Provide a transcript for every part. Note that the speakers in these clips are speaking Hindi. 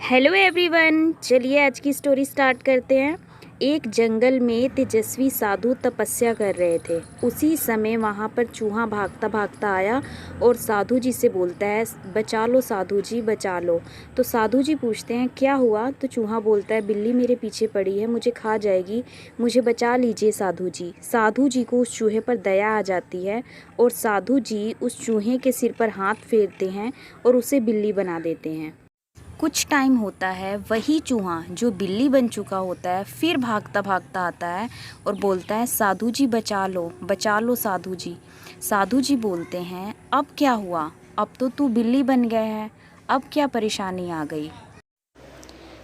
हेलो एवरीवन, चलिए आज की स्टोरी स्टार्ट करते हैं। एक जंगल में तेजस्वी साधु तपस्या कर रहे थे। उसी समय वहाँ पर चूहा भागता भागता आया और साधु जी से बोलता है, बचा लो साधु जी, बचा लो। तो साधु जी पूछते हैं, क्या हुआ? तो चूहा बोलता है, बिल्ली मेरे पीछे पड़ी है, मुझे खा जाएगी, मुझे बचा लीजिए साधु जी। साधु जी को उस चूहे पर दया आ जाती है और साधु जी उस चूहे के सिर पर हाथ फेरते हैं और उसे बिल्ली बना देते हैं। कुछ टाइम होता है, वही चूहा जो बिल्ली बन चुका होता है फिर भागता भागता आता है और बोलता है, साधु जी बचा लो साधु जी। साधु जी बोलते हैं, अब क्या हुआ? अब तो तू बिल्ली बन गया है, अब क्या परेशानी आ गई?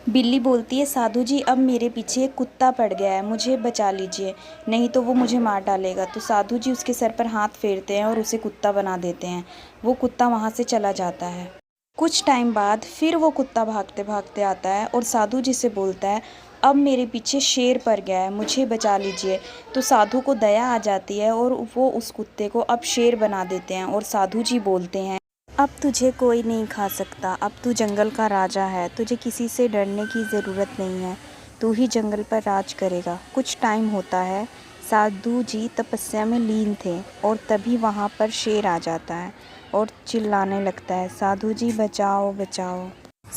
बिल्ली बोलती है, साधु जी अब मेरे पीछे एक कुत्ता पड़ गया है, मुझे बचा लीजिए, नहीं तो वो मुझे मार डालेगा। तो साधु जी उसके सर पर हाथ फेरते हैं और उसे कुत्ता बना देते हैं। वो कुत्ता वहाँ से चला जाता है। कुछ टाइम बाद फिर वो कुत्ता भागते भागते आता है और साधु जी से बोलता है, अब मेरे पीछे शेर पड़ गया है, मुझे बचा लीजिए। तो साधु को दया आ जाती है और वो उस कुत्ते को अब शेर बना देते हैं और साधु जी बोलते हैं, अब तुझे कोई नहीं खा सकता, अब तू जंगल का राजा है, तुझे किसी से डरने की ज़रूरत नहीं है, तू ही जंगल पर राज करेगा। कुछ टाइम होता है, साधु जी तपस्या में लीन थे और तभी वहाँ पर शेर आ जाता है और चिल्लाने लगता है, साधु जी बचाओ बचाओ।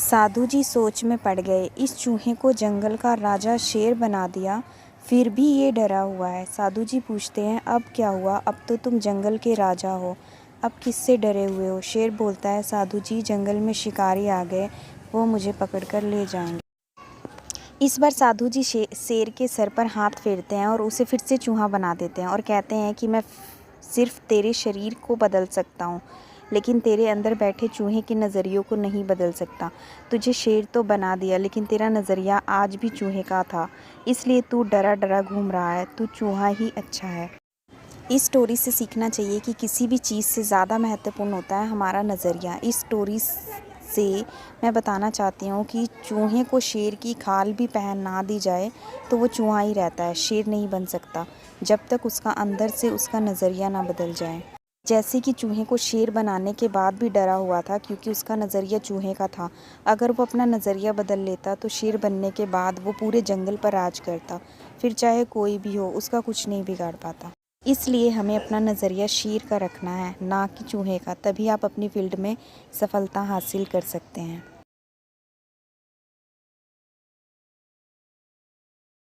साधु जी सोच में पड़ गए, इस चूहे को जंगल का राजा शेर बना दिया, फिर भी ये डरा हुआ है। साधु जी पूछते हैं, अब क्या हुआ? अब तो तुम जंगल के राजा हो, अब किससे डरे हुए हो? शेर बोलता है, साधु जी जंगल में शिकारी आ गए, वो मुझे पकड़कर ले जाएंगे। इस बार साधु जी शेर के सर पर हाथ फेरते हैं और उसे फिर से चूहा बना देते हैं और कहते हैं कि मैं सिर्फ तेरे शरीर को बदल सकता हूँ, लेकिन तेरे अंदर बैठे चूहे के नज़रियों को नहीं बदल सकता। तुझे शेर तो बना दिया, लेकिन तेरा नज़रिया आज भी चूहे का था, इसलिए तू डरा डरा घूम रहा है, तू चूहा ही अच्छा है। इस स्टोरी से सीखना चाहिए कि किसी भी चीज़ से ज़्यादा महत्वपूर्ण होता है हमारा नज़रिया। इस स्टोरी से मैं बताना चाहती हूँ कि चूहे को शेर की खाल भी पहन ना दी जाए तो वो चूहा ही रहता है, शेर नहीं बन सकता जब तक उसका अंदर से उसका नज़रिया ना बदल जाए। जैसे कि चूहे को शेर बनाने के बाद भी डरा हुआ था क्योंकि उसका नज़रिया चूहे का था। अगर वो अपना नज़रिया बदल लेता तो शेर बनने के बाद वो पूरे जंगल पर राज करता, फिर चाहे कोई भी हो उसका कुछ नहीं बिगाड़ पाता। इसलिए हमें अपना नज़रिया शेर का रखना है, ना कि चूहे का, तभी आप अपनी फील्ड में सफलता हासिल कर सकते हैं।